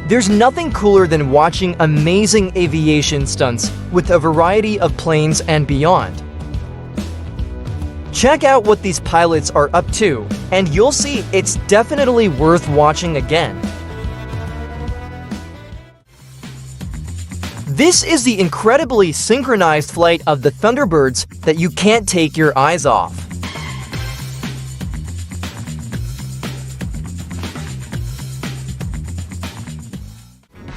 There's nothing cooler than watching amazing aviation stunts with a variety of planes and beyond. Check out what these pilots are up to, and you'll see it's definitely worth watching again. This is the incredibly synchronized flight of the Thunderbirds that you can't take your eyes off.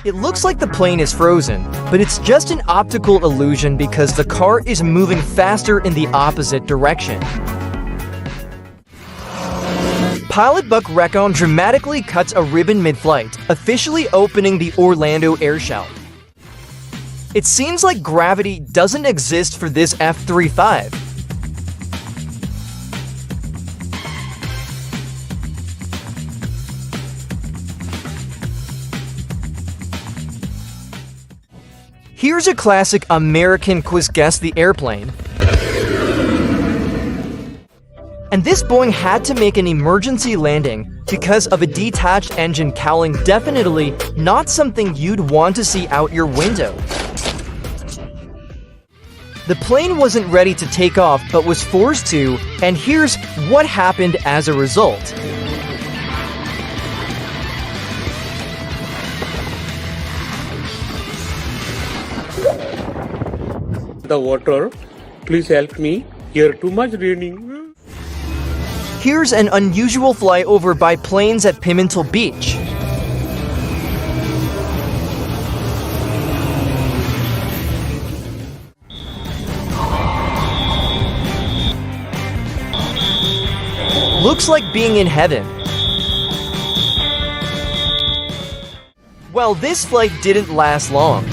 It looks like the plane is frozen, but it's just an optical illusion because the car is moving faster in the opposite direction. Pilot Buck Recon dramatically cuts a ribbon mid-flight, officially opening the Orlando airshow. It seems like gravity doesn't exist for this F-35. Here's a classic American quiz guess the airplane. And this Boeing had to make an emergency landing because of a detached engine cowling, definitely not something you'd want to see out your window. The plane wasn't ready to take off but was forced to, and here's what happened as a result. The water, please help me. Here too much raining. Here's an unusual flyover by planes at Pimentel Beach. Looks like being in heaven. Well, this flight didn't last long.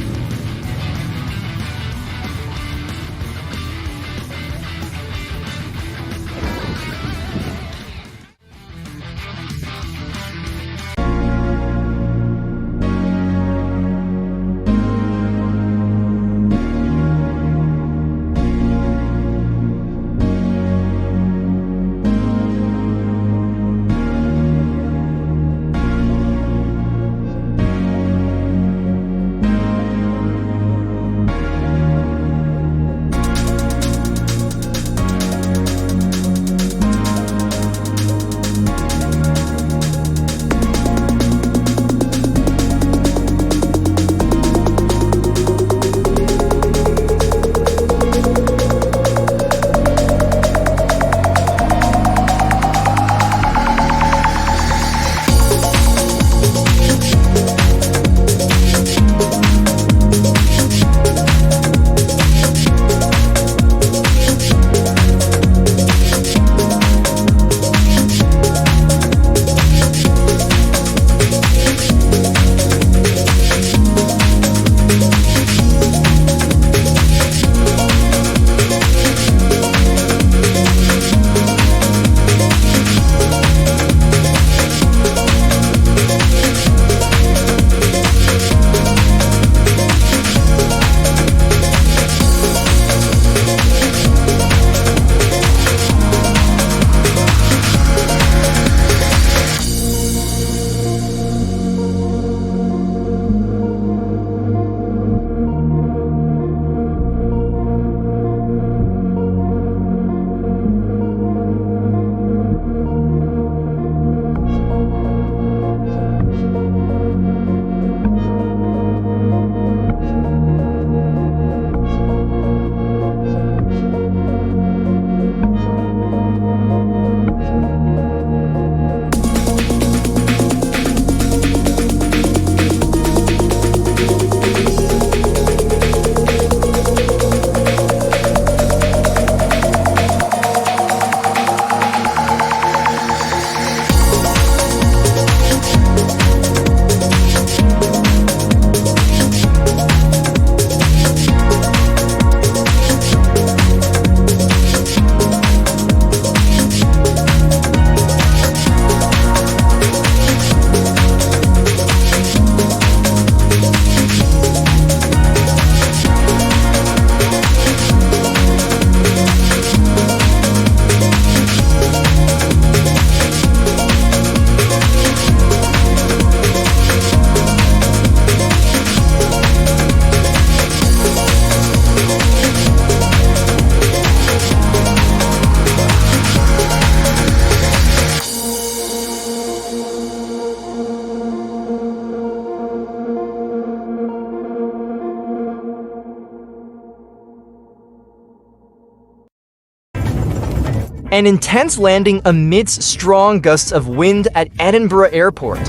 An intense landing amidst strong gusts of wind at Edinburgh Airport.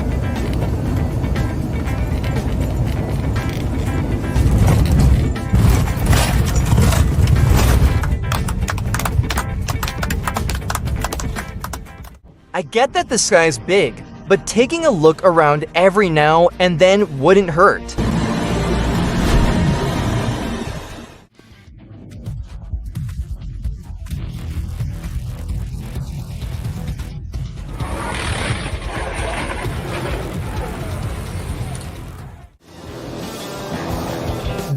I get that the sky's big, but taking a look around every now and then wouldn't hurt.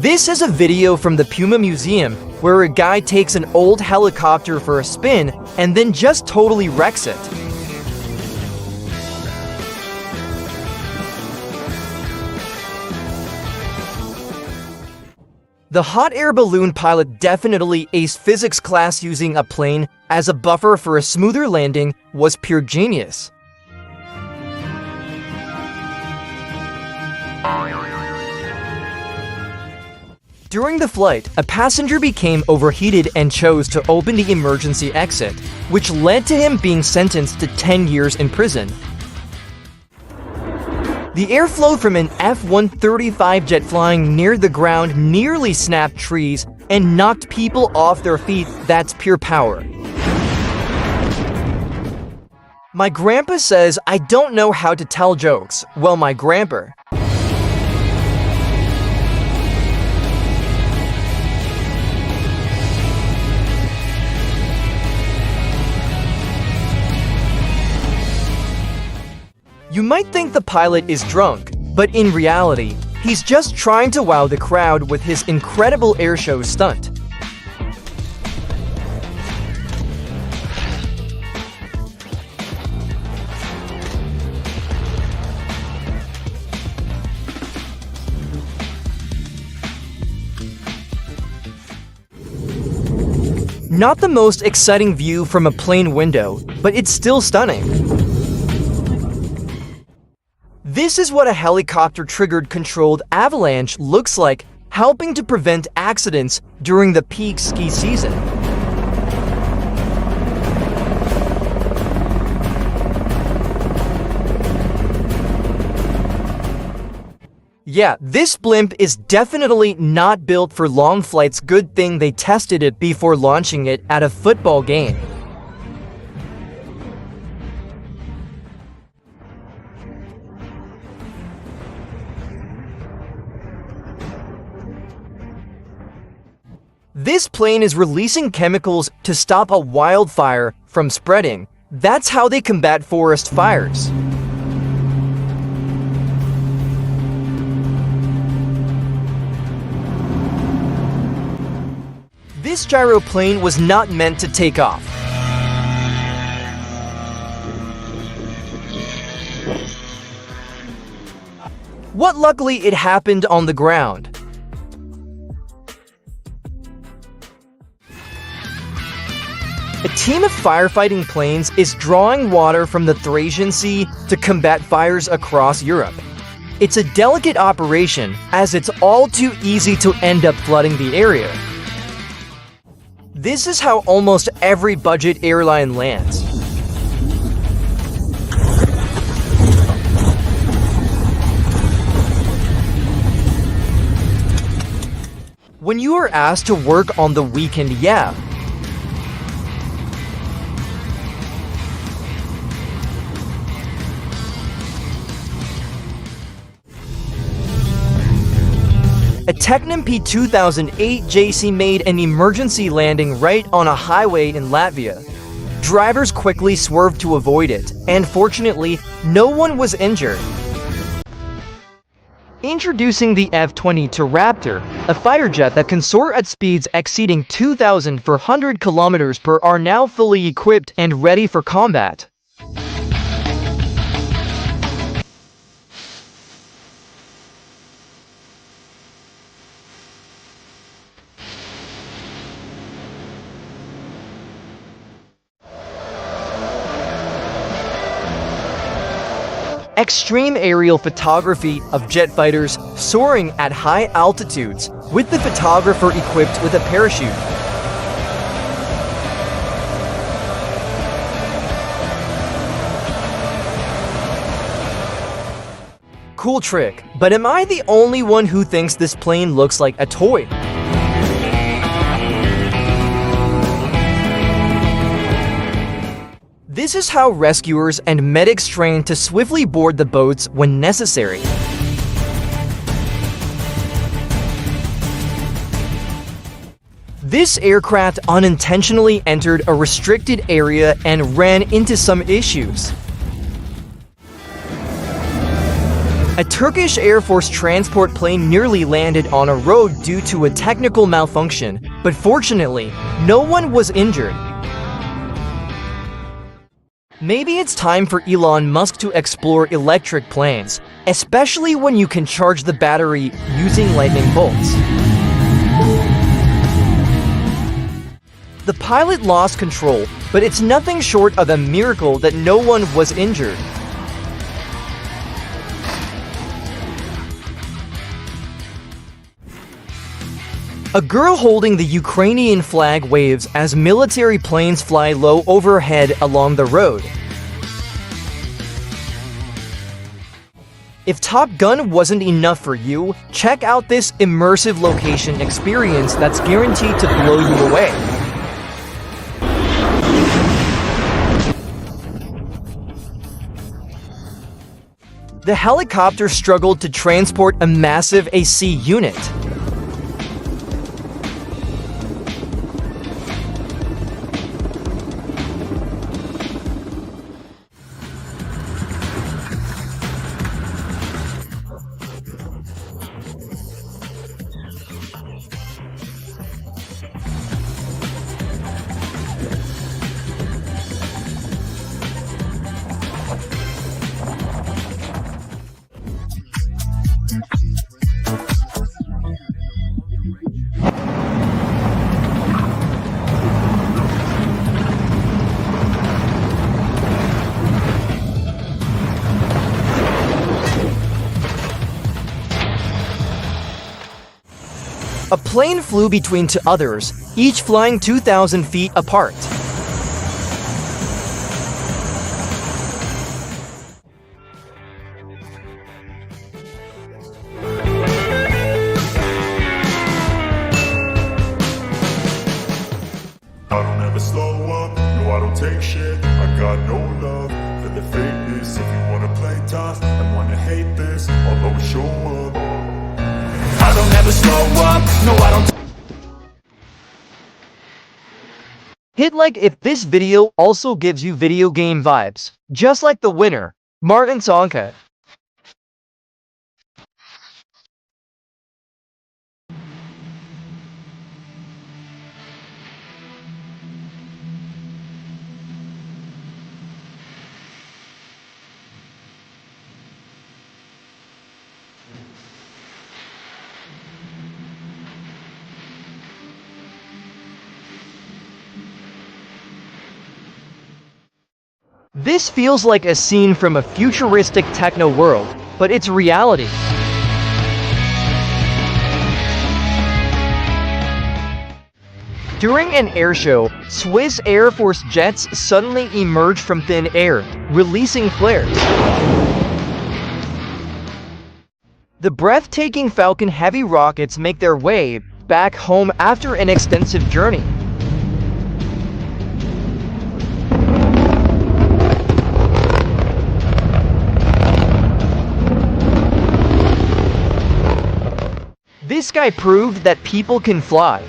This is a video from the Puma Museum where a guy takes an old helicopter for a spin and then just totally wrecks it. The hot air balloon pilot definitely aced physics class using a plane as a buffer for a smoother landing was pure genius. During the flight, a passenger became overheated and chose to open the emergency exit, which led to him being sentenced to 10 years in prison. The airflow from an F-135 jet flying near the ground nearly snapped trees and knocked people off their feet. That's pure power. My grandpa says I don't know how to tell jokes. Well, my grandpa. You might think the pilot is drunk, but in reality, he's just trying to wow the crowd with his incredible airshow stunt. Not the most exciting view from a plane window, but it's still stunning. This is what a helicopter-triggered controlled avalanche looks like, helping to prevent accidents during the peak ski season. Yeah, this blimp is definitely not built for long flights. Good thing they tested it before launching it at a football game. This plane is releasing chemicals to stop a wildfire from spreading. That's how they combat forest fires. This gyroplane was not meant to take off. But luckily it happened on the ground. A team of firefighting planes is drawing water from the Thracian Sea to combat fires across Europe. It's a delicate operation, as it's all too easy to end up flooding the area. This is how almost every budget airline lands. When you are asked to work on the weekend, yeah. A Technim P2008 JC made an emergency landing right on a highway in Latvia. Drivers quickly swerved to avoid it, and fortunately, no one was injured. Introducing the F-22 Raptor, a fighter jet that can soar at speeds exceeding 2,400 km per hour, now fully equipped and ready for combat. Extreme aerial photography of jet fighters soaring at high altitudes, with the photographer equipped with a parachute. Cool trick, but am I the only one who thinks this plane looks like a toy? This is how rescuers and medics train to swiftly board the boats when necessary. This aircraft unintentionally entered a restricted area and ran into some issues. A Turkish Air Force transport plane nearly landed on a road due to a technical malfunction, but fortunately, no one was injured. Maybe it's time for Elon Musk to explore electric planes, especially when you can charge the battery using lightning bolts. The pilot lost control, but it's nothing short of a miracle that no one was injured. A girl holding the Ukrainian flag waves as military planes fly low overhead along the road. If Top Gun wasn't enough for you, check out this immersive location experience that's guaranteed to blow you away. The helicopter struggled to transport a massive AC unit. A plane flew between two others, each flying 2,000 feet apart. I don't ever slow up, no I don't take shit. I got no love for the fakeness. If you wanna play tough and wanna hate this, I'll always show up. I don't ever slow up, no I don't. Hit like if this video also gives you video game vibes, just like the winner, Martin Sonka. This feels like a scene from a futuristic techno world, but it's reality. During an air show, Swiss Air Force jets suddenly emerged from thin air, releasing flares. The breathtaking Falcon Heavy rockets make their way back home after an extensive journey. This guy proved that people can fly.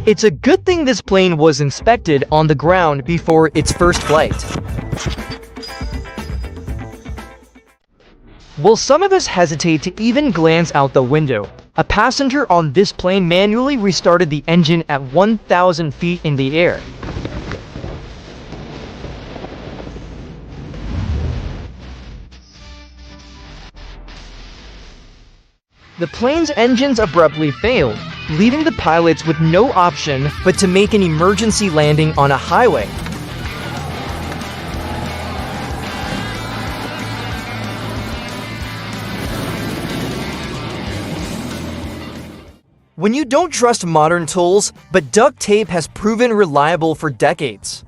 It's a good thing this plane was inspected on the ground before its first flight. While some of us hesitate to even glance out the window, a passenger on this plane manually restarted the engine at 1,000 feet in the air. The plane's engines abruptly failed, leaving the pilots with no option but to make an emergency landing on a highway. when you don't trust modern tools, but duct tape has proven reliable for decades.